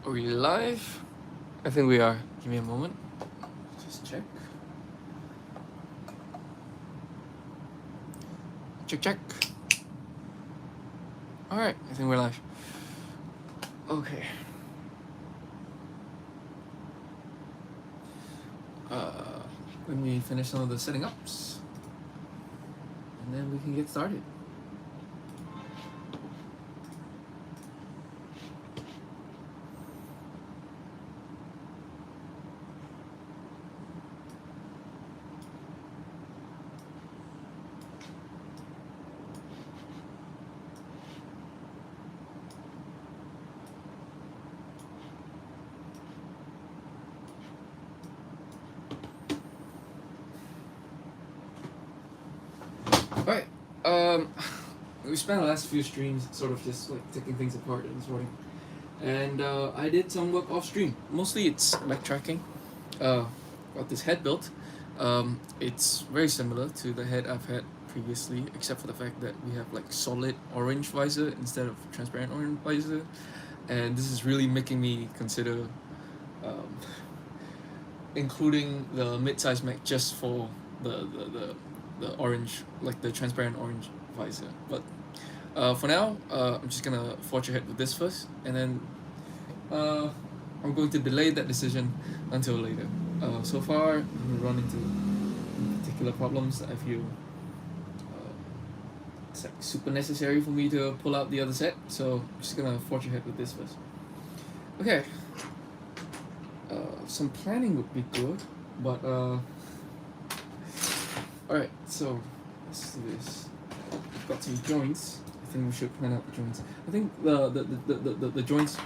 Are we live? I think we are. Give me a moment. Just check. Check. Alright, I think we're live. Okay. Let me finish some of the setting ups. And then we can get started. Alright. We spent the last few streams sort of just like taking things apart and sorting. And I did some work off stream. Mostly it's backtracking. Got this head built. It's very similar to the head I've had previously, except for the fact that we have like solid orange visor instead of transparent orange visor. And this is really making me consider including the mid-size Mac just for the orange, like the transparent orange visor. But for now, I'm just gonna forge ahead with this first, and then I'm going to delay that decision until later. So far, I'm run into particular problems that I feel it's like super necessary for me to pull out the other set. So I'm just gonna forge ahead with this first. Okay. Some planning would be good, but alright, so let's do this. We've got some joints. I think we should plan out the joints. I think the joints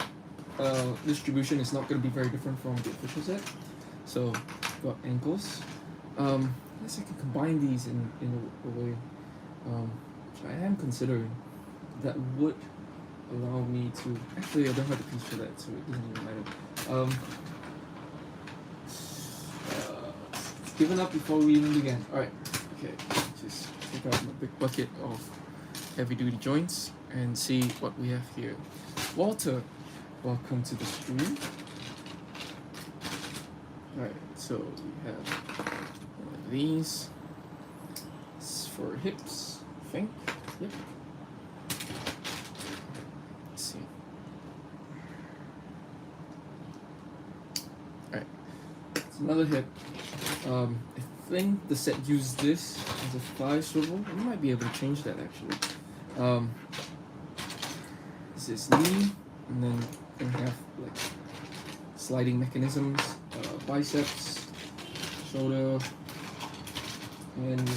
distribution is not going to be very different from the official set. So we've got ankles. I guess I can combine these in a way which I am considering that would allow me to. Actually, I don't have the piece for that, so it doesn't even matter. Given up before we even began. Alright, okay, just take out my big bucket of heavy duty joints and see what we have here. Walter, welcome to the stream. Alright, so we have one of these. It's for hips, I think. Yep. Let's see. Alright, it's another hip. I think the set used this as a thigh swivel. We might be able to change that actually. This is knee, and then we have like sliding mechanisms, biceps, shoulder, and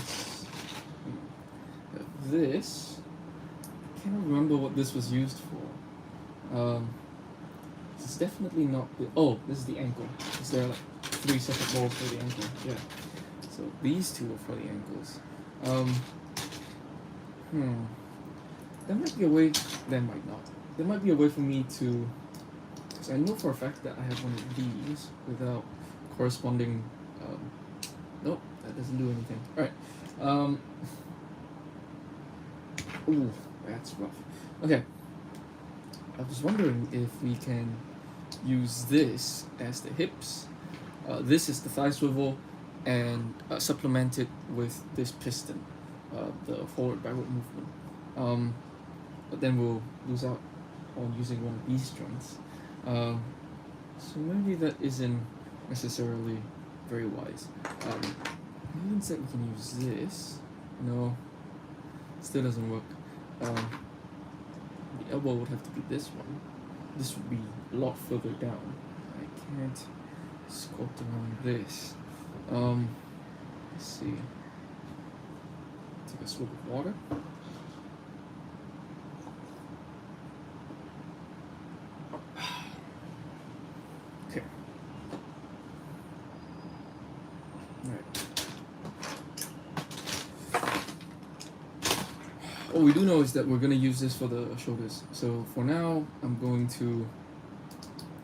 this. I cannot remember what this was used for. This is definitely not the. Oh, this is the ankle. Is there like 3 separate balls for the ankle? Yeah. So these two are for the ankles. There might be a way. There might not. There might be a way for me to. Because I know for a fact that I have one of these without corresponding. Nope, that doesn't do anything. All right. Ooh, that's rough. Okay. I was wondering if we can use this as the hips. This is the thigh swivel, and supplement it with this piston, the forward-backward movement. But then we'll lose out on using one of these joints. So maybe that isn't necessarily very wise. Instead we can use this. No, still doesn't work. The elbow would have to be this one. This would be a lot further down. I can't sculpt around this. Let's see. Take a swig of water. Okay. Alright. What we do know is that we're going to use this for the shoulders. So for now, I'm going to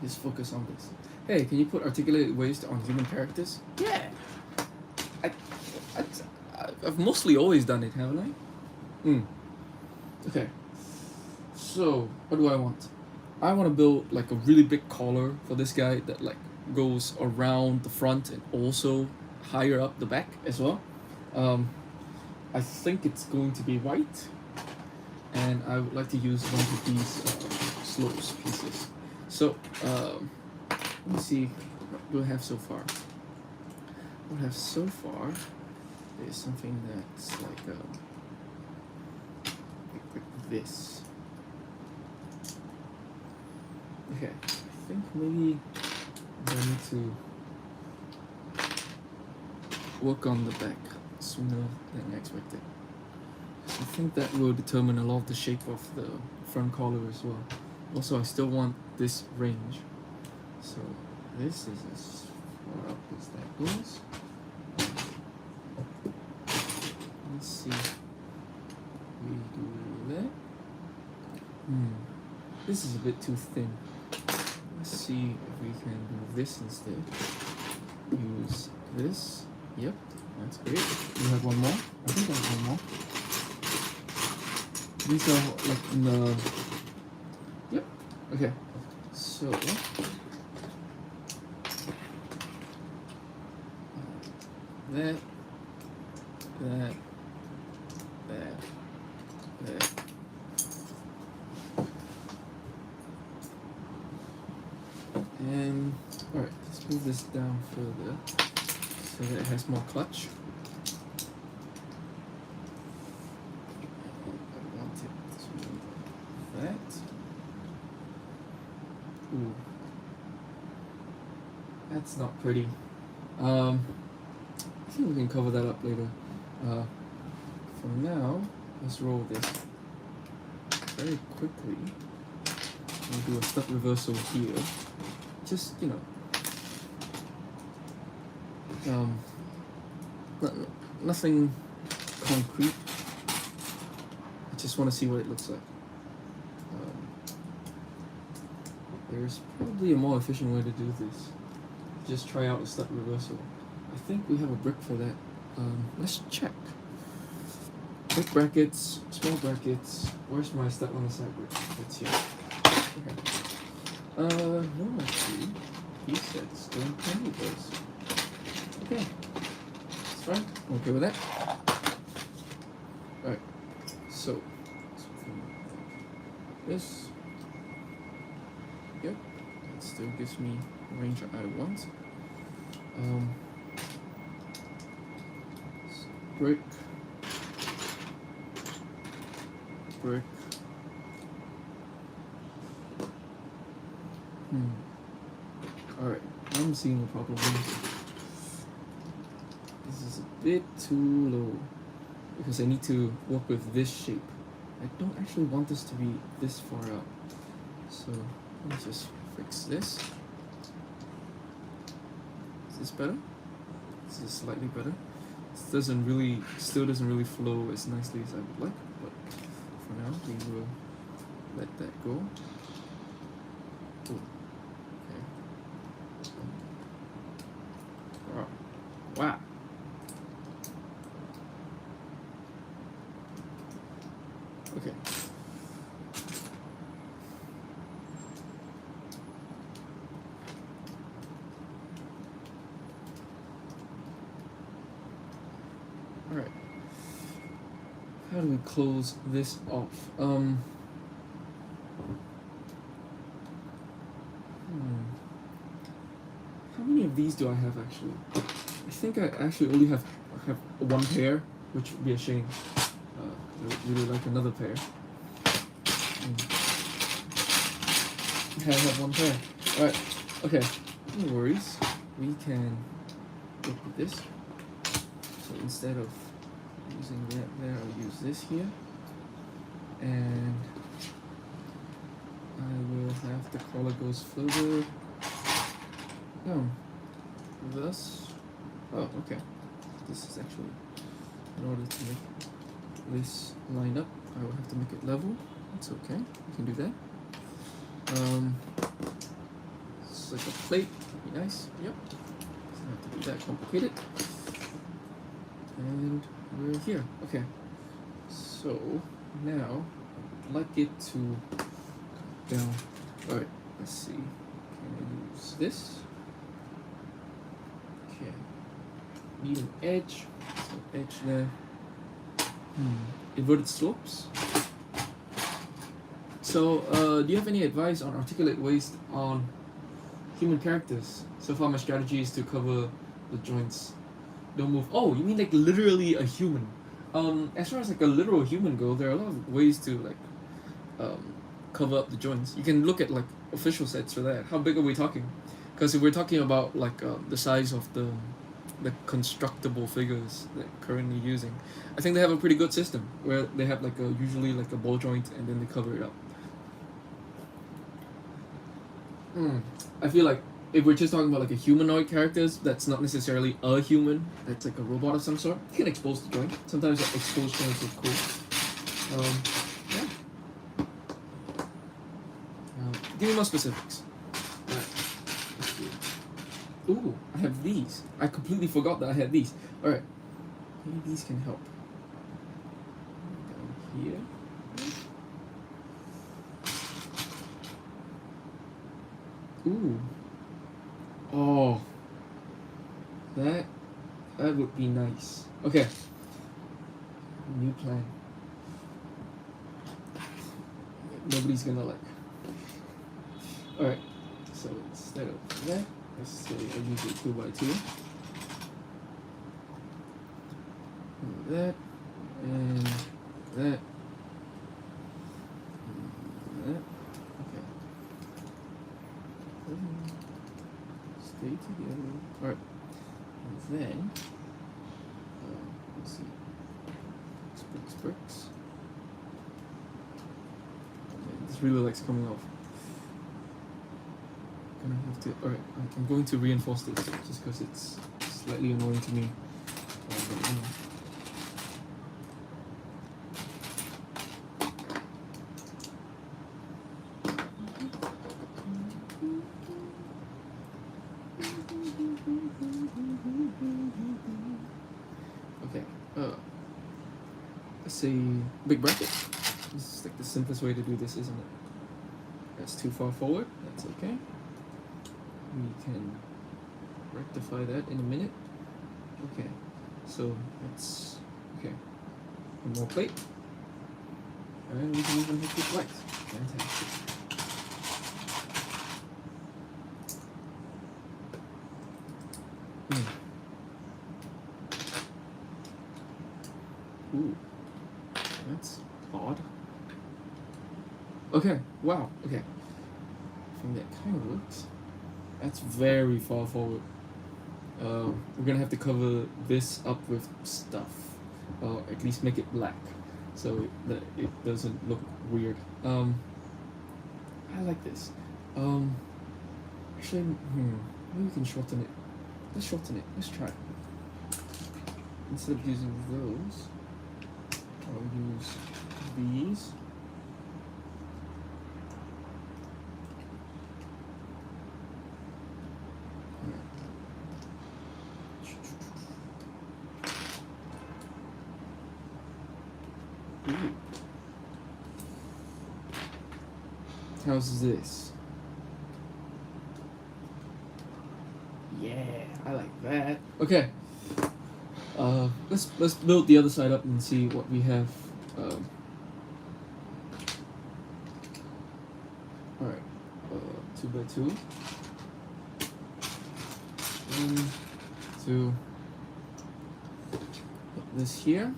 just focus on this. Hey, can you put articulated waist on human characters? Yeah! I've mostly always done it, haven't I? Okay. So, what do I want? I want to build like a really big collar for this guy that like goes around the front and also higher up the back as well. Um, I think it's going to be white, and I would like to use one of these slopes pieces. So let me see what do I have so far. What I have so far is something that's like this. Okay, I think maybe I need to work on the back sooner than expected. I think that will determine a lot of the shape of the front collar as well. Also, I still want this range. So this is as far up as that goes. Let's see. We do that. This is a bit too thin. Let's see if we can do this instead. Use this. Yep, that's great. You have one more? I think I have one more. These are like in the... Yep, okay. So... that... And... Alright, let's move this down further so that it has more clutch. I want it to be that. Ooh. That's not pretty. I think we can cover that up later. For now, let's roll this very quickly. We'll do a step reversal here. Just, you know, nothing concrete. I just want to see what it looks like. There's probably a more efficient way to do this. Just try out a step reversal. I think we have a brick for that. Let's check. Brick brackets, small brackets. Where's my step on the side brick? It's here. Okay. No, actually, he said stone candy bars. Okay, that's fine. I'm okay with that. Alright, so this. Yep, that still gives me the range that I want. Brick. Brick. Alright, I'm seeing the problem. This is a bit too low because I need to work with this shape. I don't actually want this to be this far out. So let me just fix this. Is this better? This is slightly better. This still doesn't really flow as nicely as I would like, but for now we will let that go. Ooh. Okay. Wow. Okay. Alright. How do we close this off? How many of these do I have actually? I think I actually only have one pair, which would be a shame. I would really like another pair. I have one pair. Alright, okay. No worries. We can work with this. So instead of using that there, I'll use this here. And I will have the collar goes further down. Thus. Oh, okay. This is actually, in order to make this line up, I will have to make it level. It's okay. We can do that. It's like a plate. That'd be nice. Yep. Doesn't have to be that complicated. And we're here. Okay. So now I'd like it to come down Alright, let's see. Can I use this? Okay. Need an edge. So edge there. Inverted slopes. So, do you have any advice on articulate waist on human characters? So far, my strategy is to cover the joints. Don't move. Oh, you mean like literally a human? As far as like a literal human go, there are a lot of ways to like cover up the joints. You can look at like official sets for that. How big are we talking? Because if we're talking about like the size of the constructible figures that currently using, I think they have a pretty good system where they have like a usually like a ball joint and then they cover it up. I feel like if we're just talking about like a humanoid characters, that's not necessarily a human. That's like a robot of some sort. You can expose the joint. Sometimes like, exposed joints look cool. Yeah. Give me more specifics. Alright. Let's see. Ooh, I have these. I completely forgot that I had these. Alright. Maybe these can help. Down here. Ooh. Oh. That would be nice. Okay. New plan. Nobody's gonna like. Alright. So instead of that, let's say I use a 2x2. That and that. That. Okay. Stay together. Alright. And then, let's see. Bricks. Oh man, this really likes coming off. Gonna have to. Alright, I'm going to reinforce this just because it's slightly annoying to me. Okay, let's say big bracket. This is like the simplest way to do this, isn't it? That's too far forward, that's okay. We can rectify that in a minute. Okay, so let's, okay, one more plate. And we can even hit this light. Fantastic. Ooh, that's odd. Okay, wow, okay. I think that kind of works. That's very far forward. We're gonna have to cover this up with stuff, or at least make it black, so that it doesn't look weird. I like this. Actually, maybe we can shorten it. Let's shorten it. Let's try. Instead of using those, I'll use these. Ooh. How's this? Yeah, I like that. Okay. Let's build the other side up and see what we have. All right. 2x2. 1, 2. Put this here.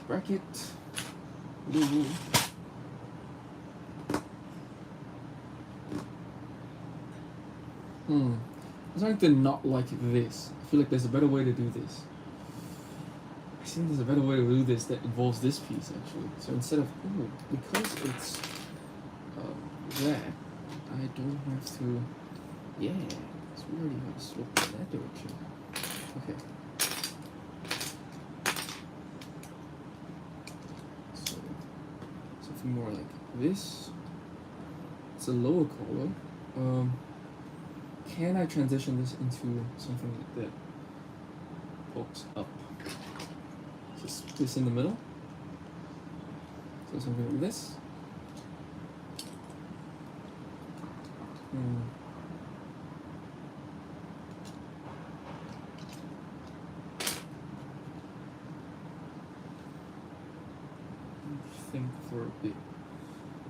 Bracket. Ooh. I'm starting to not like this. I feel like there's a better way to do this. I think there's a better way to do this that involves this piece actually. So instead of because it's that, I don't have to. Yeah, so we already have a slope in that direction. Okay. So something more like this. It's a lower collar. Can I transition this into something like that pokes up? just this in the middle. So something like this. Think for a bit.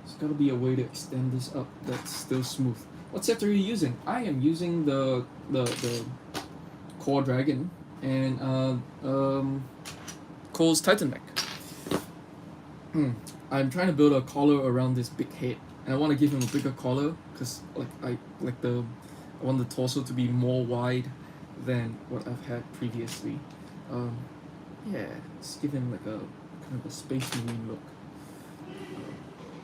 There's gotta be a way to extend this up that's still smooth. What set are you using? I am using the Core Dragon and Cole's Titan Mech. I'm trying to build a collar around this big head, and I want to give him a bigger collar because I want the torso to be more wide than what I've had previously. Yeah, just give him like a kind of a Space Marine look,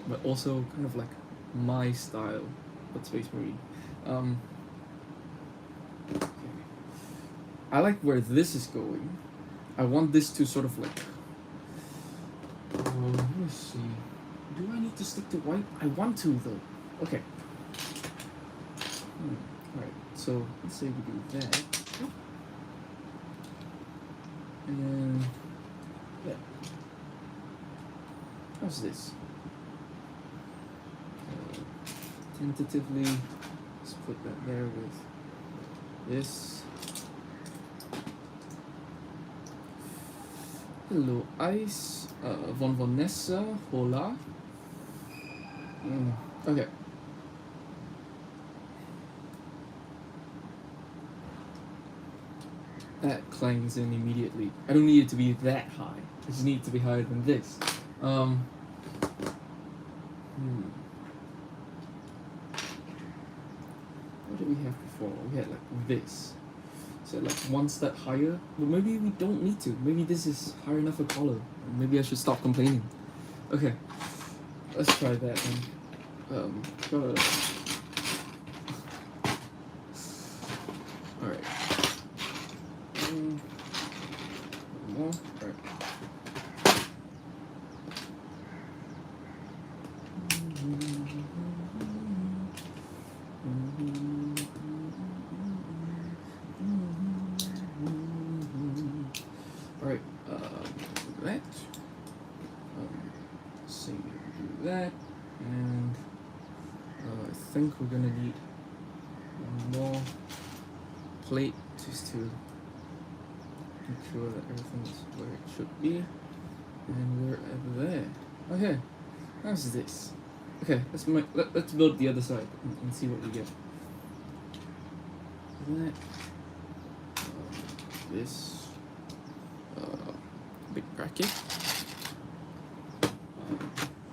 but also kind of like my style, but Space Marine. Okay. I like where this is going. I want this to sort of like. Let me see. Do I need to stick to white? I want to though. Okay. Alright, so let's say we do that. And yeah. How's this? Tentatively, let's put that there with this. Hello, Ice. Von Vanessa. Hola. Okay. That clangs in immediately. I don't need it to be that high. I just need it to be higher than this. What did we have before? We had like this. So like one step higher. But maybe we don't need to. Maybe this is high enough for collar. Maybe I should stop complaining. Okay. Let's try that then. Alright. More. Alright. Alright, that. So do that, and I think we're gonna need one more plate just to make sure that everything's where it should be, and we're at there. Okay, how's this? Okay, let's build the other side and see what we get. That, this big bracket,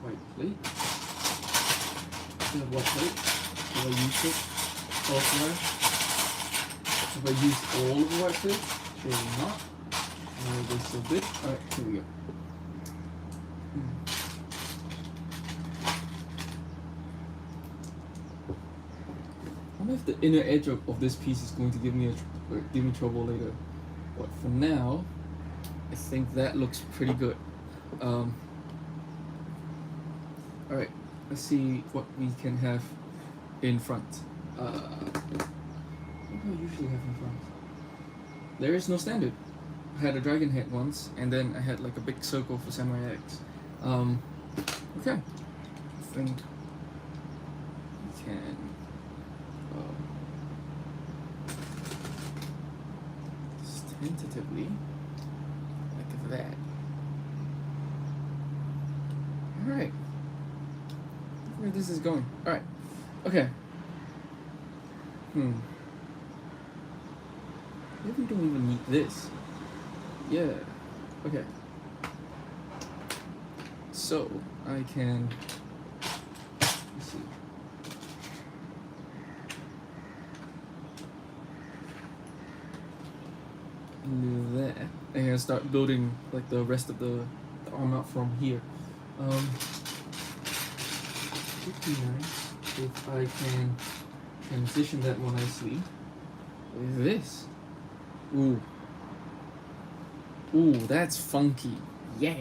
white plate. White plate. Have I used it so far? Have I used all of the white plate? Surely not. Why are they so big? Alright, here we go. I wonder if the inner edge of this piece is going to give me trouble later. But for now, I think that looks pretty good. Alright, let's see what we can have in front. What do I usually have in front? There is no standard. I had a dragon head once, and then I had like a big circle for Samurai X. Okay. I think we can just tentatively like that. Alright. Where this is going. Alright. Okay. Maybe we don't even need this. Yeah. Okay. So I can. Let's see. Do that. And start building like the rest of the arm out from here. Would be nice if I can transition that more nicely with this. Ooh. Ooh, that's funky. Yeah.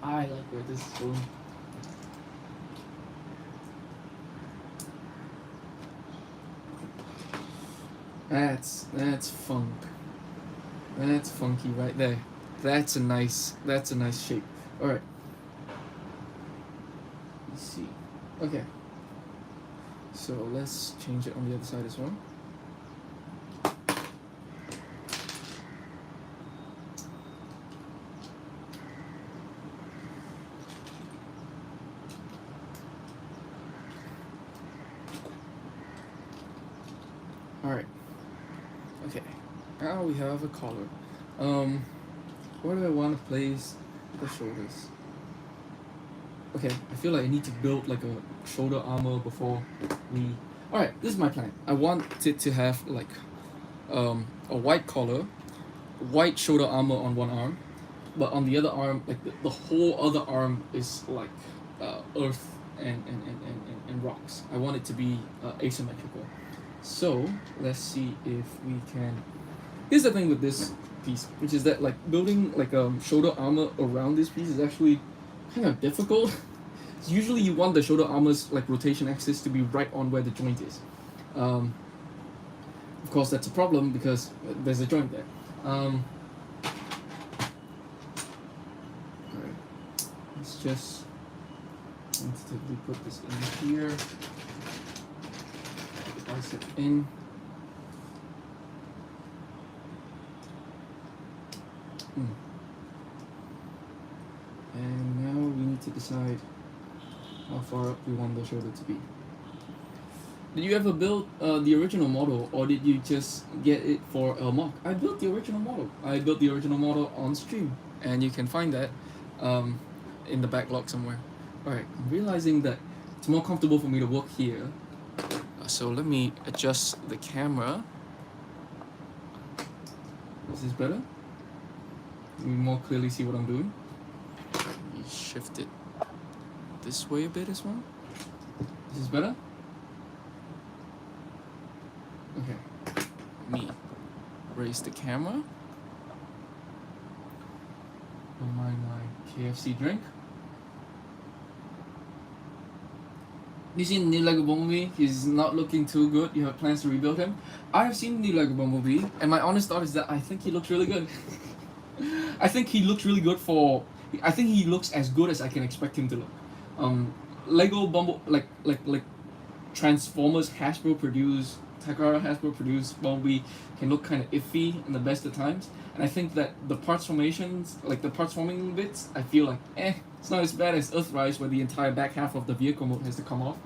I like where this is going. That's funk. That's funky right there. That's a nice shape. All right. Let's see. Okay. So let's change it on the other side as well. Alright. Okay. Now we have a collar. Where do I want to place the shoulders? Okay, I feel like I need to build like a shoulder armor before we... Alright, this is my plan. I want it to have like a white collar, white shoulder armor on one arm, but on the other arm, like the whole other arm is like earth and rocks. I want it to be asymmetrical. So let's see if we can... Here's the thing with this piece, which is that like building like shoulder armor around this piece is actually kind of difficult. Usually you want the shoulder armor's like rotation axis to be right on where the joint is. Of course that's a problem because there's a joint there. Alright, let's just tentatively put this in here. Put the bicep in. And now we need to decide how far up we want the shoulder to be. Did you ever build the original model, or did you just get it for a mock? I built the original model. I built the original model on stream, and you can find that in the backlog somewhere. Alright, I'm realizing that it's more comfortable for me to work here. So let me adjust the camera. Is this better? Let me more clearly see what I'm doing. Let me shift it this way a bit as well. Is this better? Okay. Let me raise the camera. Don't mind my KFC drink. You seen the new Lego Bumblebee? He's not looking too good. You have plans to rebuild him? I have seen the new Lego Bumblebee, and my honest thought is that I think he looks really good. I think he looks really good for... I think he looks as good as I can expect him to look. Lego Bumblebee, like Transformers Hasbro produced, Takara Hasbro produced Bumblebee can look kind of iffy in the best of times. And I think that the parts formations, like the parts forming bits, I feel like, it's not as bad as Earthrise where the entire back half of the vehicle mode has to come off.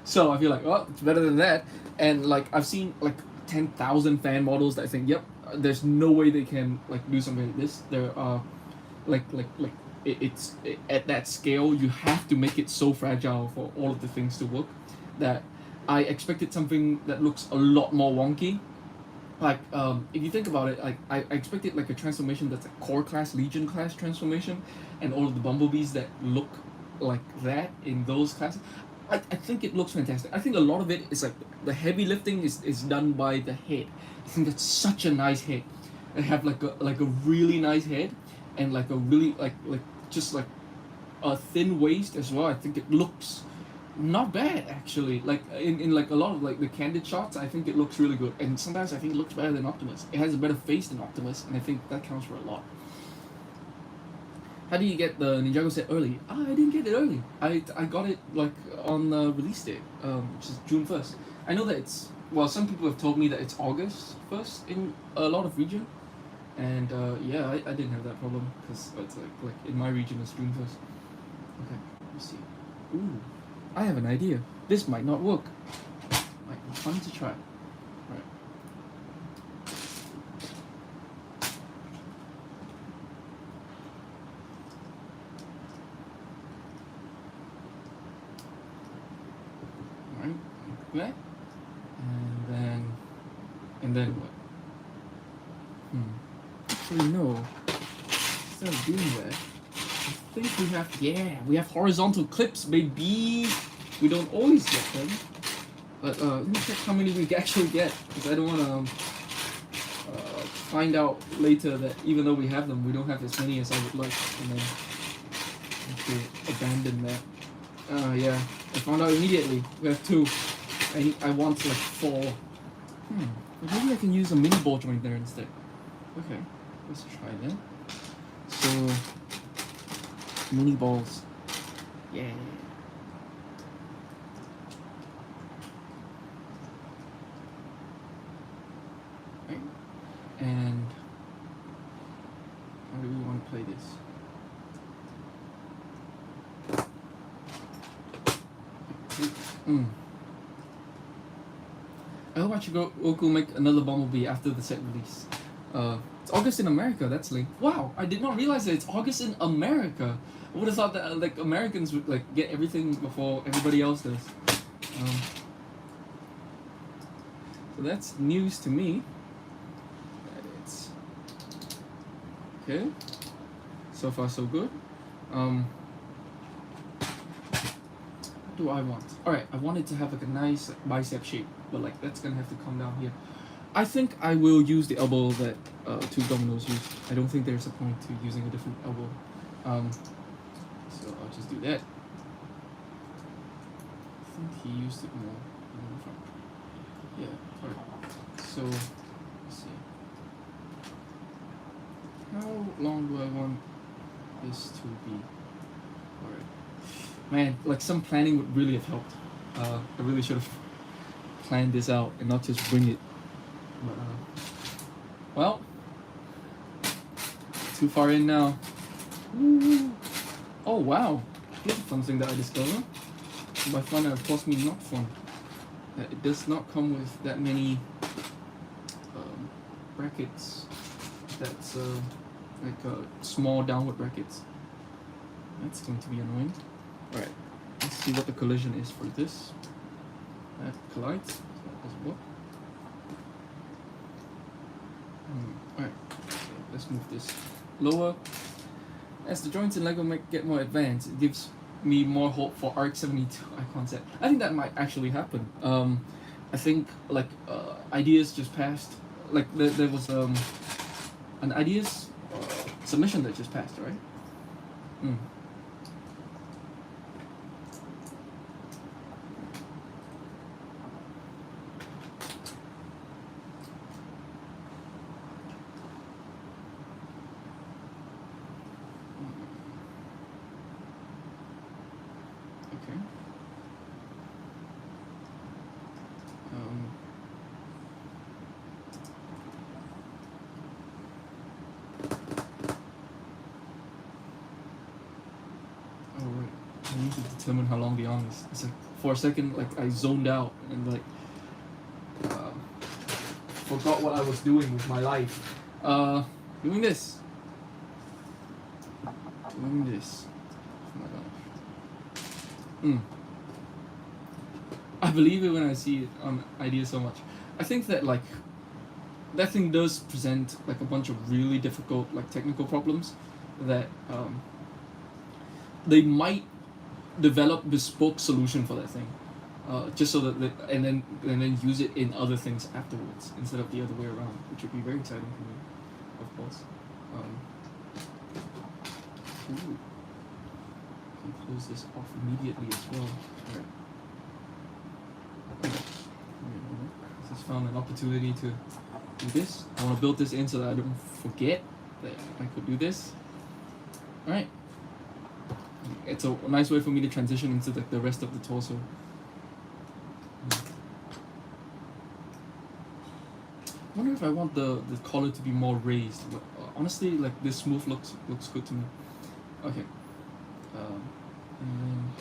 So I feel like, oh, it's better than that. And like I've seen like 10,000 fan models that I think, yep, there's no way they can like do something like this. There are it's at that scale you have to make it so fragile for all of the things to work that I expected something that looks a lot more wonky. Like if you think about it, like I expected like a transformation that's a core class, Legion class transformation, and all of the bumblebees that look like that in those classes. I think it looks fantastic. I think a lot of it is like the heavy lifting is done by the head. I think that's such a nice head. They have like a really nice head and like a really like just like a thin waist as well. I think it looks not bad actually. Like in like a lot of like the candid shots, I think it looks really good. And sometimes I think it looks better than Optimus. It has a better face than Optimus, and I think that counts for a lot. How do you get the Ninjago set early? I didn't get it early. I got it like on the release date, which is June 1st. I know that it's, well, some people have told me that it's August 1st in a lot of region. And yeah, I didn't have that problem because it's like in my region it's June 1st. Okay, let's see. Ooh, I have an idea. This might not work. Might be fun to try. Right. Alright, like that. And then what? Actually, no. Instead of doing that, I think we have horizontal clips, baby. We don't always get them, but let me check how many we actually get, because I don't want to find out later that even though we have them, we don't have as many as I would like, and then have to abandon that. Yeah, I found out immediately. We have 2. I want like 4. But maybe I can use a mini ball joint there instead. Okay, let's try that. So mini balls. Yeah. Right. And how do we want to play this? I hope Goku make another Bumblebee after the set release. It's August in America. That's late. Wow, I did not realize that it's August in America. I would have thought that like Americans would like get everything before everybody else does. So that's news to me. It's okay. So far, so good. What do I want? Alright, I want it to have like a nice bicep shape, but like that's gonna have to come down here. I think I will use the elbow that Two Dominoes used. I don't think there's a point to using a different elbow. So I'll just do that. I think he used it more in the front. Yeah, alright. So, let's see. How long do I want this to be? Alright. Man, like some planning would really have helped. I really should have planned this out and not just bring it. But, well, too far in now. Woo. Oh wow, here's a fun thing that I discovered. By fun, of course, means not fun. It does not come with that many brackets. That's like small downward brackets. That's going to be annoying. Alright, let's see what the collision is for this. That collides. So that doesn't work. Alright, so let's move this lower. As the joints in LEGO get more advanced, it gives me more hope for ARC-72 icon set. I think that might actually happen. I think like ideas just passed. Like there was an ideas submission that just passed, right? Okay. Oh right. I need to determine how long the arm is. It's like for a second, like I zoned out and like forgot what I was doing with my life. Doing this. Doing this. Oh my gosh. I believe it when I see it on ideas so much. I think that like that thing does present like a bunch of really difficult like technical problems that they might develop bespoke solution for that thing, just so that and then use it in other things afterwards instead of the other way around, which would be very exciting for me, of course. Ooh. Can close this off immediately as well. Alright. I just found an opportunity to do this. I want to build this in so that I don't forget that I could do this. Alright. It's a nice way for me to transition into the rest of the torso. I wonder if I want the collar to be more raised. But, honestly, like this smooth looks good to me. Okay. And then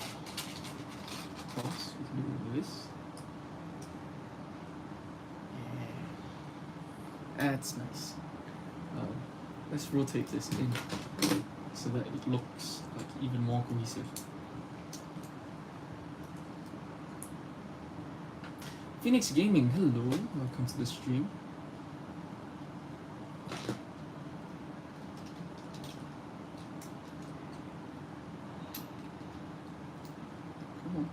of course we can do this. Yeah. That's nice. Let's rotate this in so that it looks like even more cohesive. Phoenix Gaming, hello, welcome to the stream. Come on.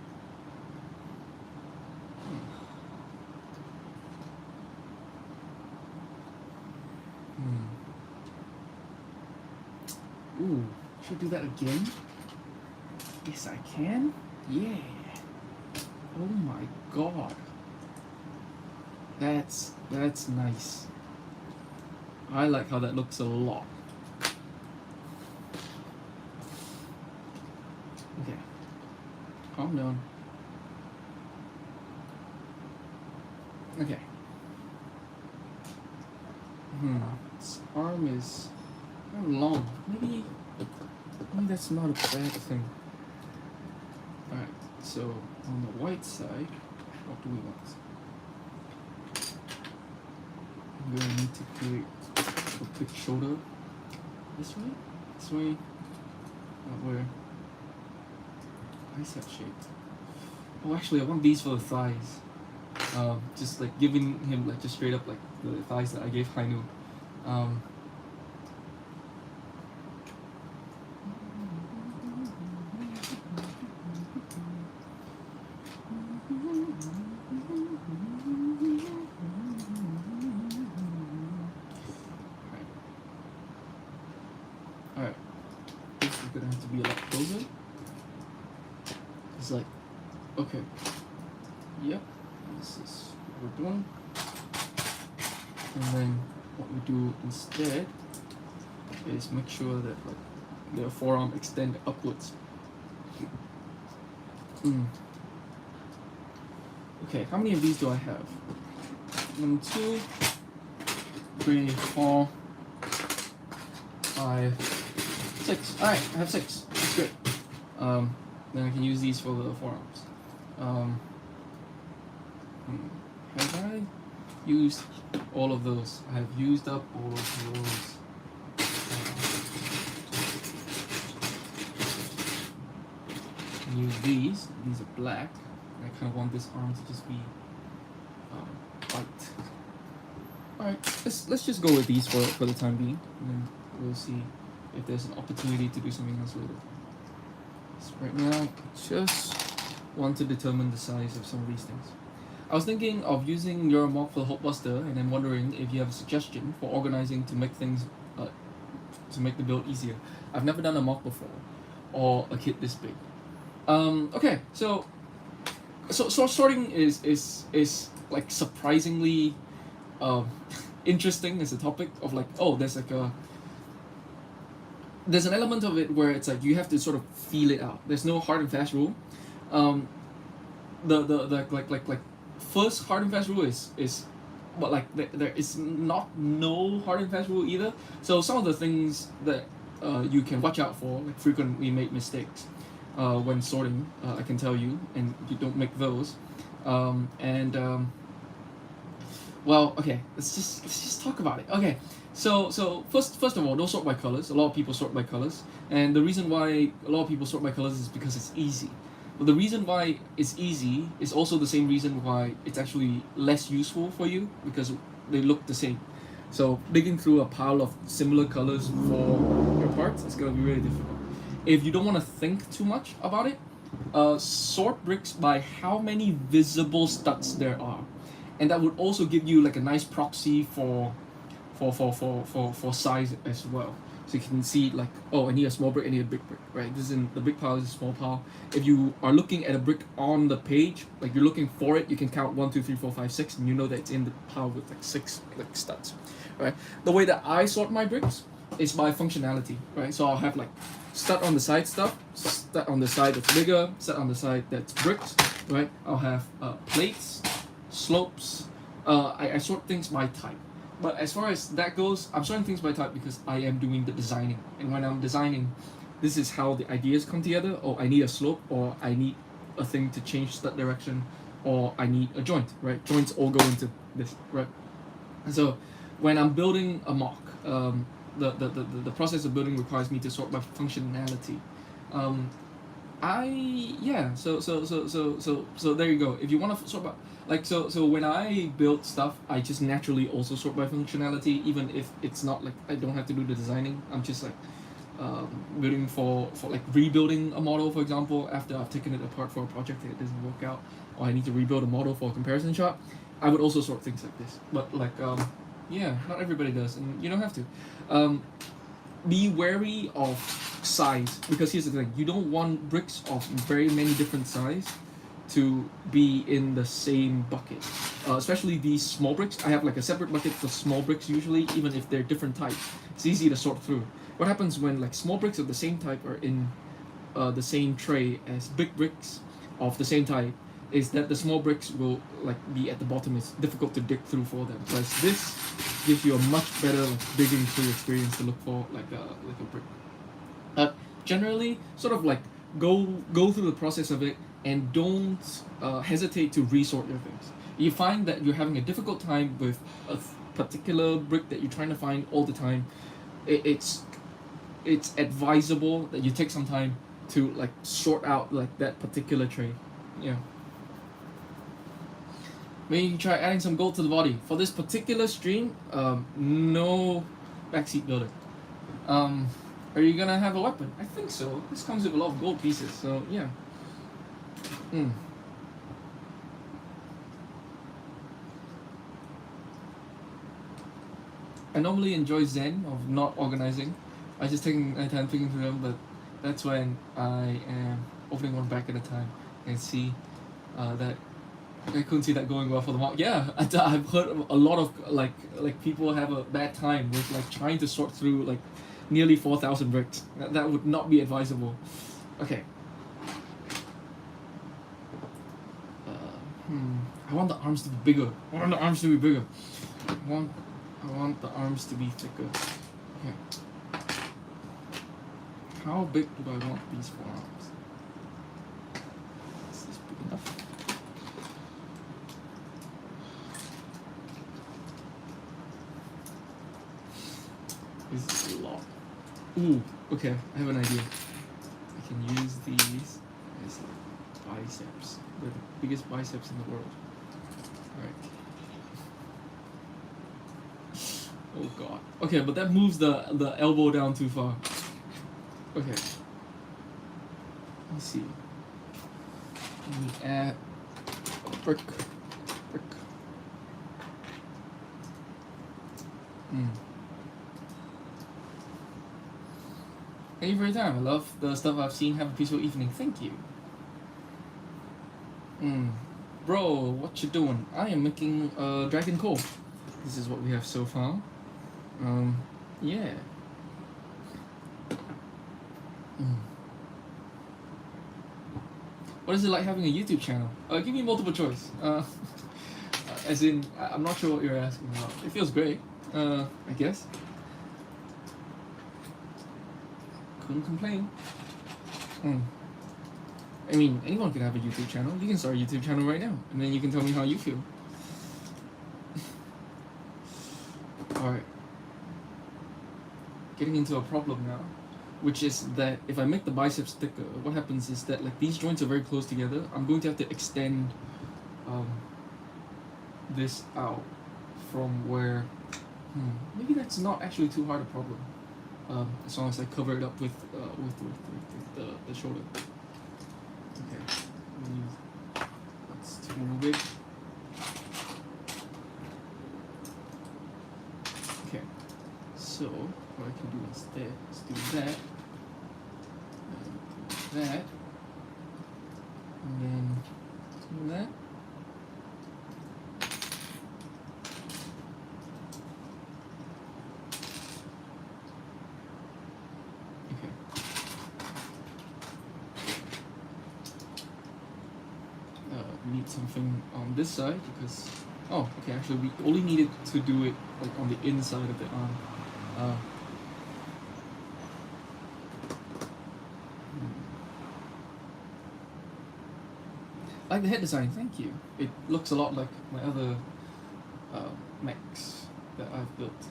Ooh, should I do that again? Yes, I can. Yeah. Oh my god. That's nice. I like how that looks a lot. Okay. Calm down. Okay. This arm is kind of long. Maybe that's not a bad thing. Alright, so on the white side, what do we want? I'm gonna need to create a quick shoulder. This way? This way? Where? Bicep shaped. Oh, actually, I want these for the thighs. Just like giving him like just straight up like the thighs that I gave Hainu. Alright. This is gonna have to be a lot closer. It's like, okay. Yep. This is what we're doing. And then what we do instead is make sure that like the forearm extend upwards. Okay, how many of these do I have? 1, 2, 3, 4, 5, 6. Alright, I have 6. That's good. Then I can use these for the forearms. Have I used all of those? I have used up all of those. Use these. These are black. I kind of want this arm to just be white. Alright, let's just go with these for the time being, and then we'll see if there's an opportunity to do something else later. So right now, I just want to determine the size of some of these things. I was thinking of using your mock for the Hulkbuster, and I'm wondering if you have a suggestion for organizing to make things, to make the build easier. I've never done a mock before, or a kit this big. Okay, so sorting is like surprisingly interesting as a topic of like, oh, there's an element of it where it's like you have to sort of feel it out. There's no hard and fast rule. The first hard and fast rule is but like there is not no hard and fast rule either. So some of the things that you can watch out for, like frequently made mistakes when sorting, I can tell you, and you don't make those. Well, okay, let's just talk about it. Okay, so first of all, don't sort by colors. A lot of people sort by colors, and the reason why a lot of people sort by colors is because it's easy. But the reason why it's easy is also the same reason why it's actually less useful for you, because they look the same. So digging through a pile of similar colors for your parts is gonna be really difficult. If you don't want to think too much about it, sort bricks by how many visible studs there are, and that would also give you like a nice proxy for size as well. So you can see like, oh, I need a small brick, I need a big brick, right? This is in the big pile, this is a small pile. If you are looking at a brick on the page, like you're looking for it, you can count 1, 2, 3, 4, 5, 6, and you know that it's in the pile with like 6 like studs, right? The way that I sort my bricks is by functionality, right? So I'll have like stud on the side stuff, stud on the side that's bigger, stud on the side that's bricks, right? I'll have plates, slopes. I sort things by type. But as far as that goes, I'm sorting things by type because I am doing the designing. And when I'm designing, this is how the ideas come together. Oh, I need a slope, or I need a thing to change that direction, or I need a joint, right? Joints all go into this, right? And so when I'm building a mock, the process of building requires me to sort by functionality. So there you go. If you want to sort by so when I build stuff, I just naturally also sort by functionality, even if it's not like I don't have to do the designing. I'm just like building for like rebuilding a model, for example, after I've taken it apart for a project and it doesn't work out, or I need to rebuild a model for a comparison shot. I would also sort things like this, but like not everybody does, and you don't have to. Be wary of size, because here's the thing: you don't want bricks of very many different size to be in the same bucket. Especially these small bricks. I have like a separate bucket for small bricks usually, even if they're different types. It's easy to sort through. What happens when like small bricks of the same type are in the same tray as big bricks of the same type is that the small bricks will like be at the bottom. It's difficult to dig through for them. Whereas this gives you a much better like digging through experience to look for like a brick. Generally, sort of like go through the process of it and don't hesitate to resort your things. You find that you're having a difficult time with a particular brick that you're trying to find all the time. It's advisable that you take some time to like sort out like that particular tray. Yeah. Maybe you can try adding some gold to the body. For this particular stream, no backseat builder. Are you gonna have a weapon? I think so. This comes with a lot of gold pieces, so yeah. I normally enjoy Zen of not organizing. I just taking my time thinking through them, but that's when I am opening one back at a time and see that I couldn't see that going well for the mob. Yeah, I've heard a lot of like people have a bad time with like trying to sort through like nearly 4,000 bricks. That would not be advisable. Okay. I want the arms to be bigger. I want the arms to be bigger. I want the arms to be thicker. Okay. How big do I want these forearms? Is this big enough? This is a lot. Ooh, okay, I have an idea. I can use these as like biceps. They're the biggest biceps in the world. Alright. Oh god. Okay, but that moves the elbow down too far. Okay. Let's see. Let me add a brick. Thank you for your time. I love the stuff I've seen. Have a peaceful evening. Thank you. Bro, what you doing? I am making Dragon Core. This is what we have so far. Yeah. What is it like having a YouTube channel? Give me multiple choice. As in, I'm not sure what you're asking about. It feels great. I guess. Couldn't complain. I mean, anyone can have a YouTube channel. You can start a YouTube channel right now, and then you can tell me how you feel. Alright. Getting into a problem now, which is that if I make the biceps thicker, what happens is that like these joints are very close together. I'm going to have to extend this out from where. Maybe that's not actually too hard a problem. As long as I cover it up with the shoulder. Okay, that's too big. Okay, so what I can do instead is do that, and then do that. Need something on this side because actually we only needed to do it like on the inside of the arm. Like the head design, thank you. It looks a lot like my other mechs that I've built.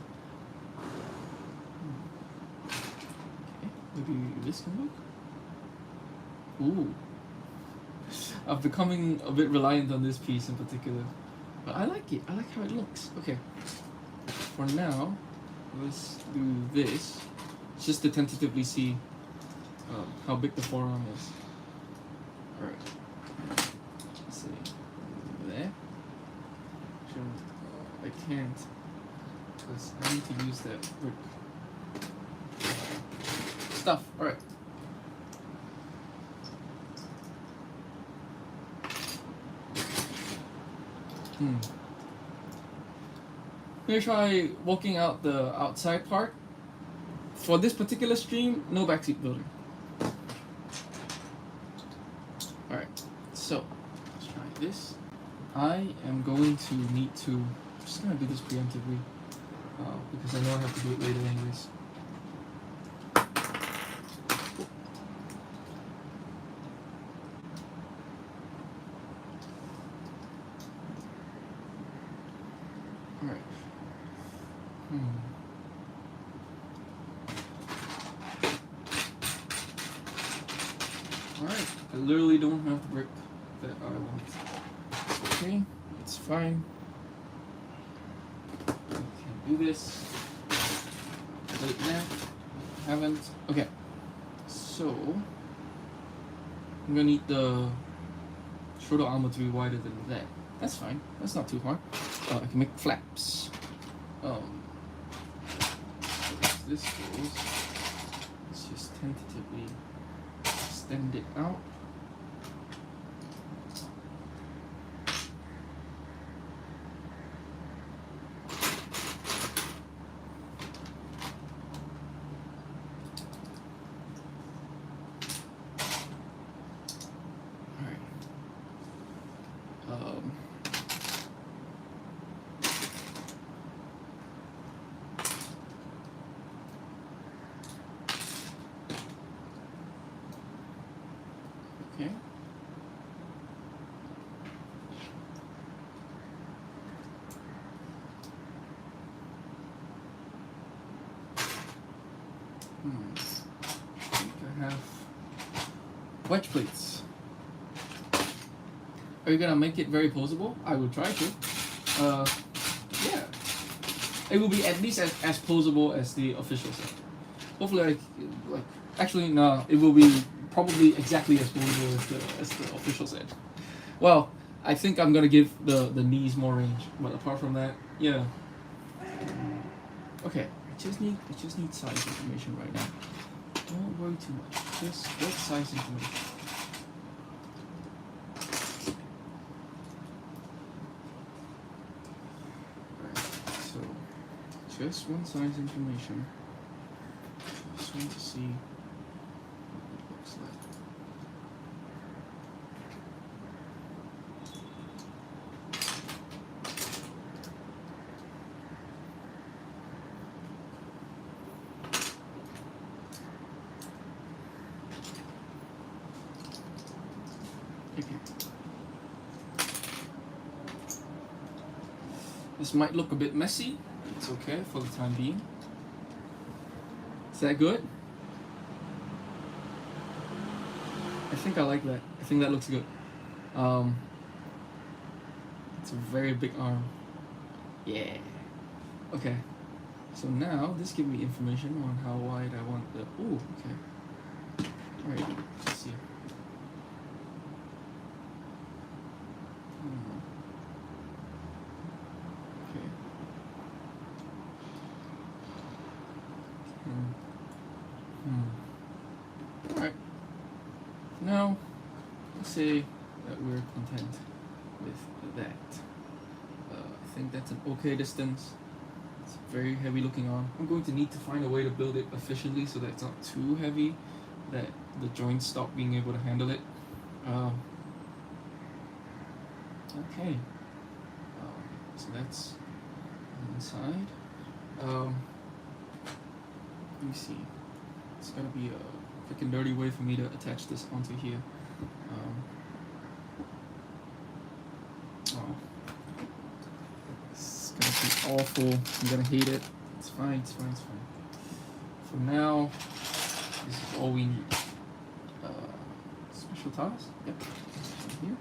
Okay, maybe this can work. Ooh. I'm becoming a bit reliant on this piece in particular. But I like it. I like how it looks. Okay. For now, let's do this. Just to tentatively see how big the forearm is. Alright. Let's see. There. Sure. I can't. Because I need to use that brick. Stuff. Alright. Maybe try walking out the outside part. For this particular stream, no backseat building. like this. I am going to need to. I'm just gonna do this preemptively because I know I have to do it later anyways. Alright. Alright, I literally don't have the brick that I want. Okay, it's fine. I can do this. Wait, now. Haven't. Okay. So, I'm gonna need the shoulder armor to be wider than that. That's fine. That's not too hard. I can make flaps. So as this goes, let's just tentatively extend it out. Okay. I think I have wedge plates. Are you gonna make it very posable? I will try to. Yeah. It will be at least as posable as the official set. Hopefully, actually, no, it will be probably exactly as posable as the official set. Well, I think I'm gonna give the knees more range, but apart from that, yeah. Okay, I just need size information right now. Don't worry too much. Just get size information. So, just one size information. Just want to see what it looks like. Okay. This might look a bit messy. It's okay for the time being. Is that good? I think I like that. I think that looks good. It's a very big arm. Yeah. Okay. So now this gives me information on how wide I want the. Ooh. Okay. All right. Let's see. Okay. Alright. Now, let's say that we're content with that. I think that's an okay distance. It's a very heavy looking arm. I'm going to need to find a way to build it efficiently so that it's not too heavy, that the joints stop being able to handle it. Okay. So that's inside. Let me see. It's gonna be a quick and dirty way for me to attach this onto here. Oh, it's gonna be awful. I'm gonna hate it. It's fine. It's fine. It's fine. For now, this is all we need. Special tiles. Yep. Here.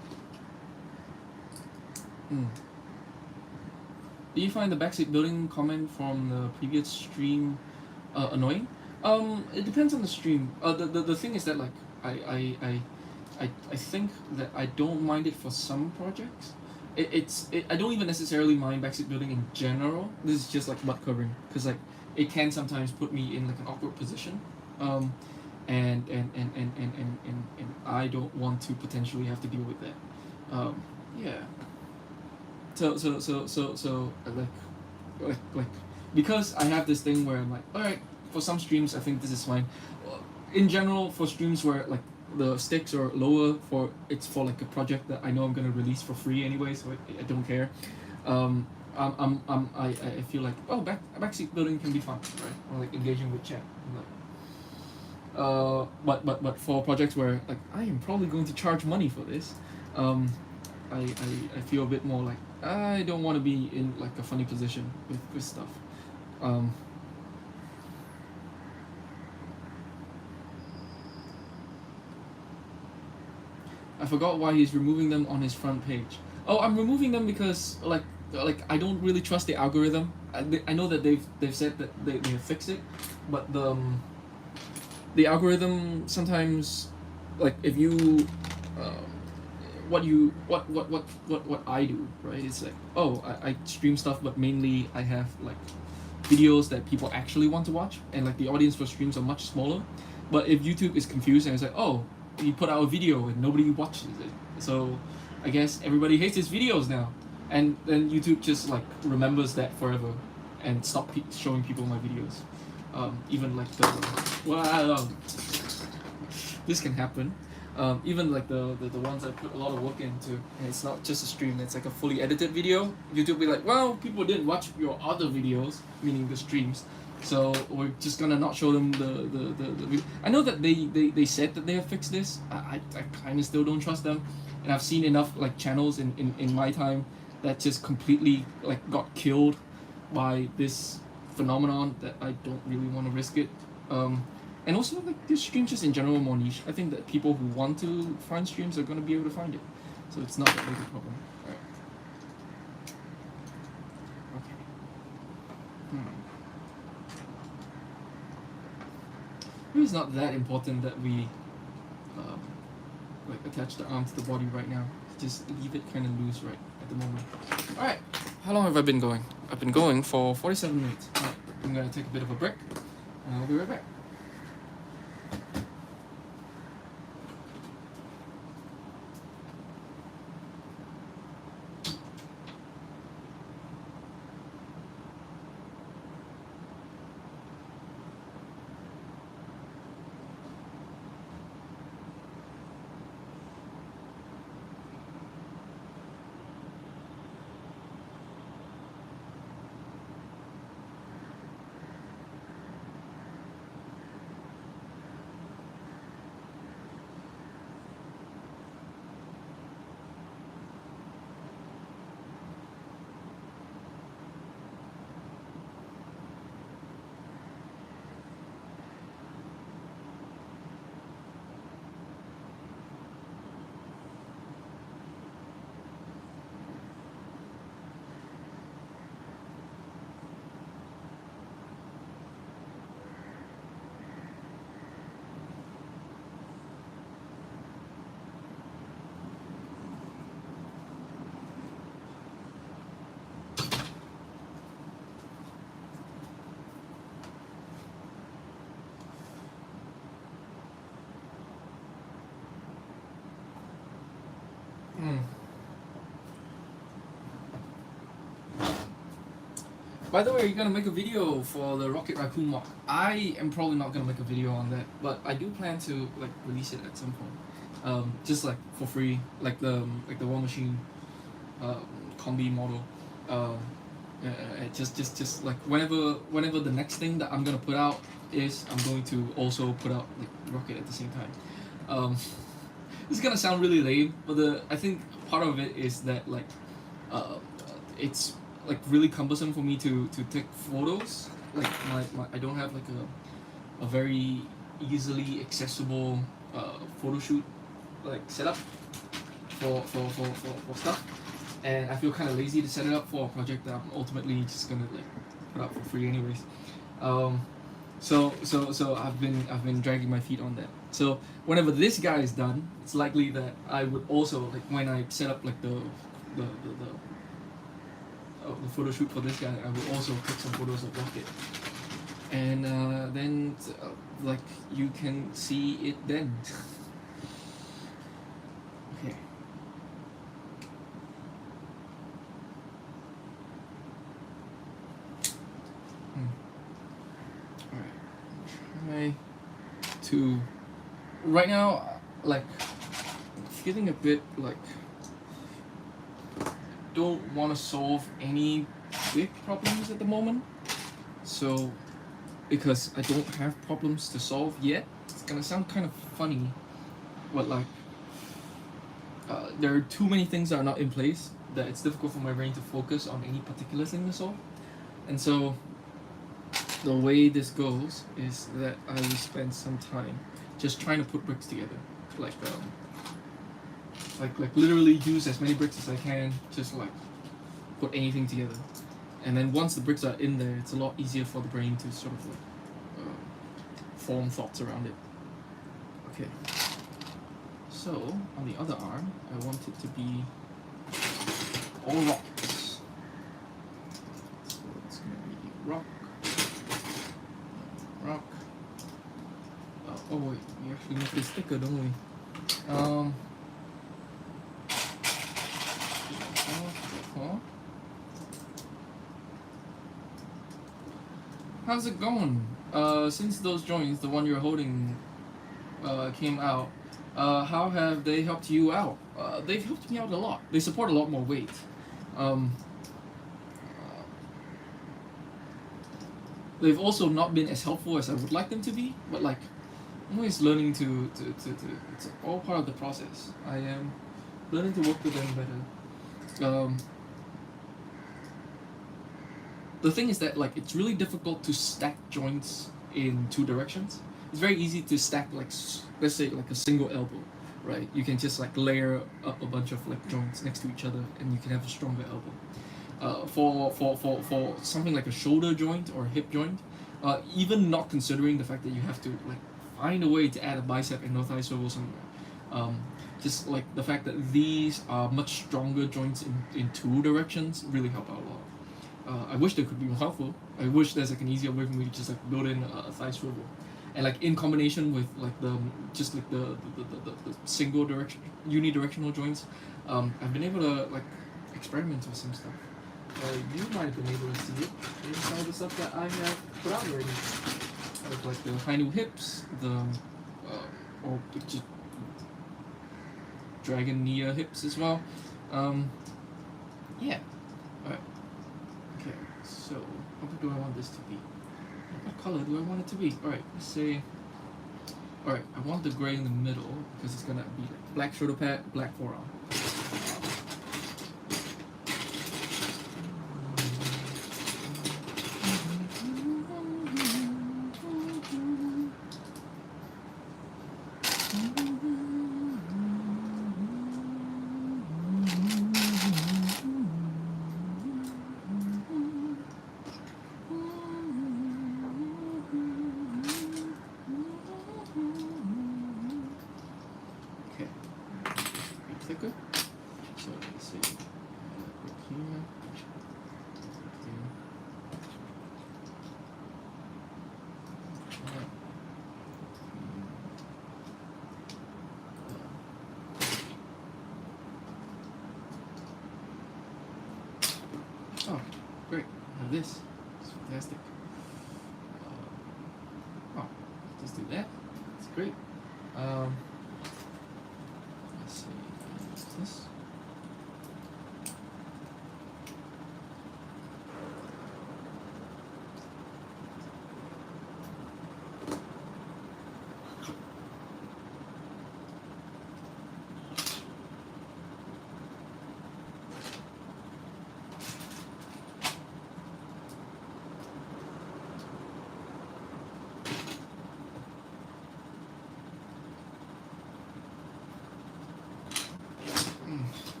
Do you find the backseat building comment from the previous stream annoying? It depends on the stream. The thing is that like I think that I don't mind it for some projects. I don't even necessarily mind backseat building in general. This is just like butt covering because like it can sometimes put me in like an awkward position. And I don't want to potentially have to deal with that. Yeah. So like because I have this thing where I'm like, all right, for some streams I think this is fine. In general, for streams where like the stakes are lower for it's for like a project that I know I'm gonna release for free anyway, so I don't care. I feel like backseat building can be fun, right? Or like engaging with chat. Like, but for projects where like I am probably going to charge money for this, I feel a bit more like I don't want to be in like a funny position with stuff. Um, I forgot why he's removing them on his front page. Oh, I'm removing them because like I don't really trust the algorithm. I know that they've said that they have fixed it, but the algorithm sometimes, like if you what I do, right? It's like, oh, I stream stuff, but mainly I have like videos that people actually want to watch, and like the audience for streams are much smaller. But if YouTube is confused and it's like, oh, you put out a video and nobody watches it, so I guess everybody hates his videos now, and then YouTube just like remembers that forever, and stop showing people my videos. Even like the well, this can happen. Even like the ones I put a lot of work into, and it's not just a stream, it's like a fully edited video. YouTube be like, well, people didn't watch your other videos, meaning the streams, so we're just gonna not show them the video. I know that they said that they have fixed this. I kind of still don't trust them, and I've seen enough like channels in my time that just completely like got killed by this phenomenon that I don't really want to risk it. And also, like, these streams just in general are more niche. I think that people who want to find streams are going to be able to find it. So it's not that big a problem. Alright. Okay. Maybe it's not that important that we like attach the arm to the body right now. Just leave it kind of loose right at the moment. Alright. How long have I been going? I've been going for 47 minutes. Alright. I'm going to take a bit of a break. And I'll be right back. By the way, are you gonna make a video for the Rocket Raccoon mod? I am probably not gonna make a video on that, but I do plan to like release it at some point. Just like for free, like the War Machine combi model. Just like whenever the next thing that I'm gonna put out is, I'm going to also put out like Rocket at the same time. This is gonna sound really lame, but I think part of it is that like it's like really cumbersome for me to take photos. Like my I don't have like a very easily accessible photo shoot like setup for stuff, and I feel kind of lazy to set it up for a project that I'm ultimately just gonna like put out for free anyways. So I've been dragging my feet on that. So whenever this guy is done, it's likely that I would also like when I set up like the photo shoot for this guy, I will also take some photos of Rocket, and then like you can see it then. Okay. Alright. Try to. Right now, like feeling a bit like don't want to solve any big problems at the moment. So because I don't have problems to solve yet, it's gonna sound kind of funny, but like there are too many things that are not in place that it's difficult for my brain to focus on any particular thing to solve. And so the way this goes is that I will spend some time just trying to put bricks together, like like literally use as many bricks as I can, just like put anything together. And then once the bricks are in there, it's a lot easier for the brain to sort of like form thoughts around it. Okay. So on the other arm, I want it to be all rocks. So it's gonna be rock, rock. Oh wait, we actually make this thicker, don't we? How's it going? Since those joints, the one you're holding, came out, how have they helped you out? They've helped me out a lot. They support a lot more weight. They've also not been as helpful as I would like them to be, but like, I'm always learning to it's all part of the process. I am learning to work with them better. The thing is that like it's really difficult to stack joints in two directions. It's very easy to stack like let's say like a single elbow, right? You can just like layer up a bunch of like joints next to each other, and you can have a stronger elbow. For something like a shoulder joint or hip joint, even not considering the fact that you have to like find a way to add a bicep and no thigh swivel somewhere. Just like the fact that these are much stronger joints in two directions really help out a lot. I wish they could be more helpful. I wish there's like an easier way for me to just like build in a thigh swivel, and like in combination with like the just like the single direction unidirectional joints, I've been able to like experiment with some stuff. You might have been able to see it in some of the stuff that I have put out already, like the high new hips, or just dragon Nia hips as well. Yeah. Alright. Okay, so what do I want this to be? What color do I want it to be? Alright, let's say. Alright, I want the gray in the middle because it's gonna be like black shoulder pad, black forearm. Thicker. So let's see. Right here. Oh, great! I have this. It's fantastic. Oh, just do that. It's great. Let's see. This.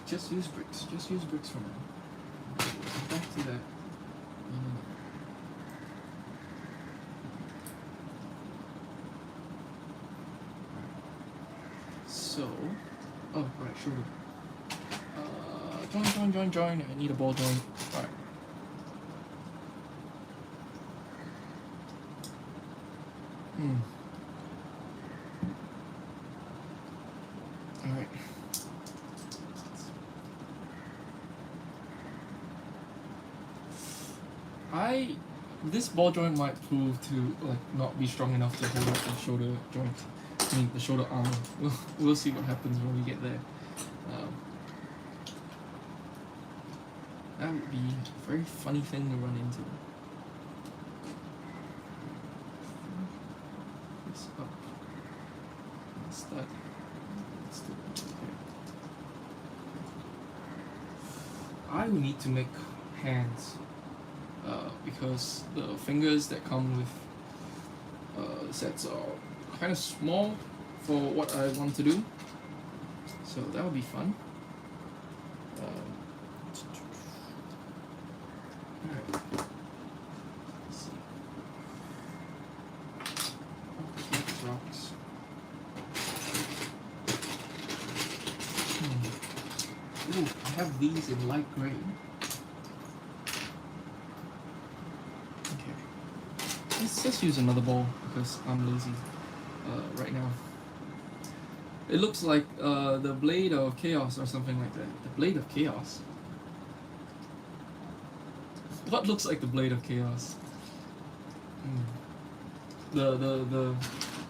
Just use bricks. Just use bricks for now. Back to that. So, oh right, shoulder. Join. I need a ball joint. Alright. Hmm. Alright. This ball joint might prove to like not be strong enough to hold up the shoulder joint. I mean the shoulder armor. We'll see what happens when we get there. That would be a very funny thing to run into. This up. Stud. Let's do it. Okay. I will need to make hands. Because the fingers that come with sets are kind of small for what I want to do, so that would be fun. Alright. Let's see. Okay, rocks. Ooh, I have these in light gray. Let's use another ball because I'm lazy right now. It looks like the Blade of Chaos or something like that. The Blade of Chaos? What looks like the Blade of Chaos?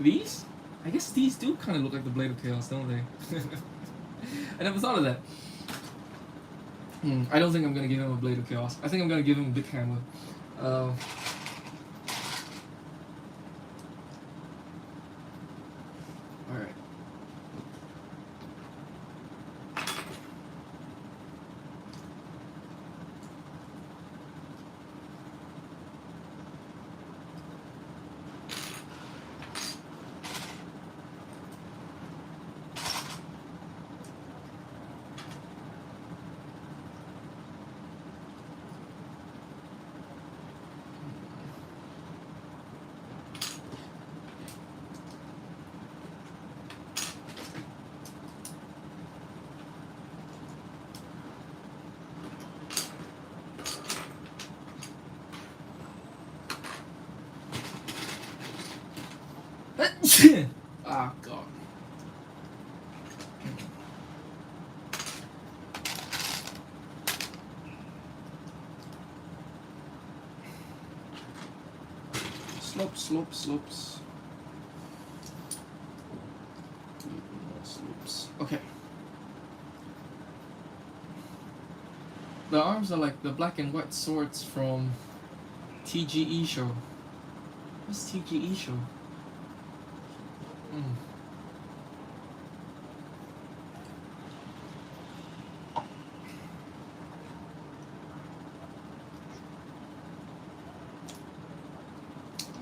These? I guess these do kind of look like the Blade of Chaos, don't they? I never thought of that. I don't think I'm gonna give him a Blade of Chaos. I think I'm gonna give him a big hammer. Alright. Ah, God. Slopes. Slopes. Okay. The arms are like the black and white swords from TGE show. What's TGE show?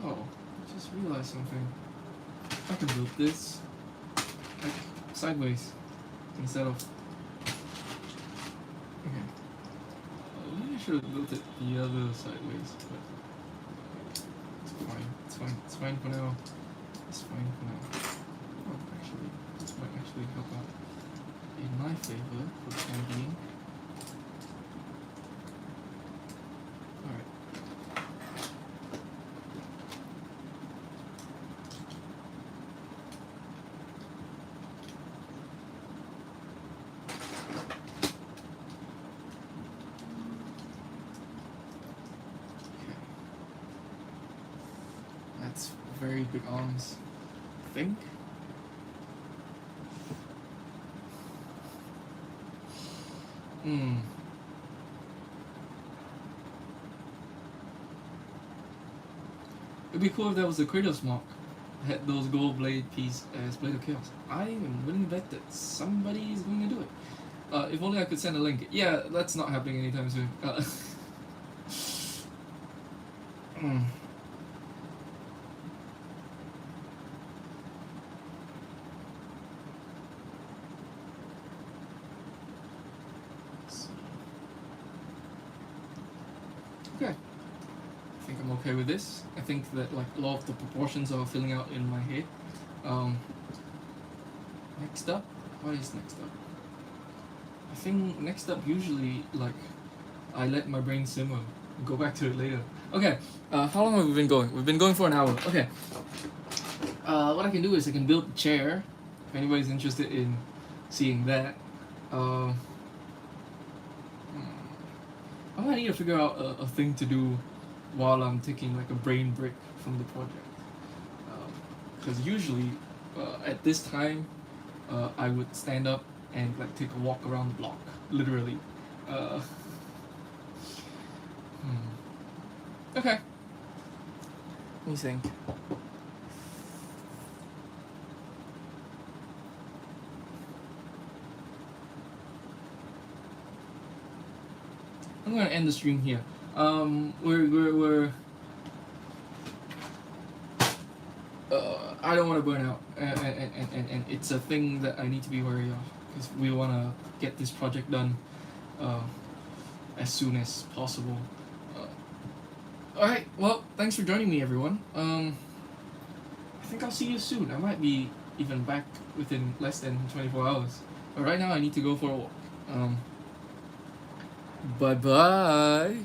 Oh, I just realized something. I can build this like sideways instead of. Okay. Maybe I should have built it the other sideways, but it's fine. It's fine for now. It's fine for now. Oh, actually, this might actually help out in my favor for the time being. Alright. Okay. That's very big arms. I think. It'd be cool if that was the Kratos mark. Had those gold blade piece as Blade of Chaos. I am willing to bet that somebody is going to do it. If only I could send a link. Yeah, that's not happening anytime soon. Okay. I think I'm okay with this. I think that like a lot of the proportions are filling out in my head. Next up? What is next up? I think next up usually like I let my brain simmer and go back to it later. Okay, how long have we been going? We've been going for an hour. Okay. what I can do is I can build a chair. If anybody's interested in seeing that. Uh, I might need to figure out a thing to do while I'm taking like a brain break from the project. Because usually at this time I would stand up and like take a walk around the block, literally. Uh, okay. Let me think. I'm gonna end the stream here. We're I don't want to burn out, and it's a thing that I need to be wary of because we want to get this project done as soon as possible. All right, well, thanks for joining me, everyone. I think I'll see you soon. I might be even back within less than 24 hours. But right now, I need to go for a walk. Bye bye.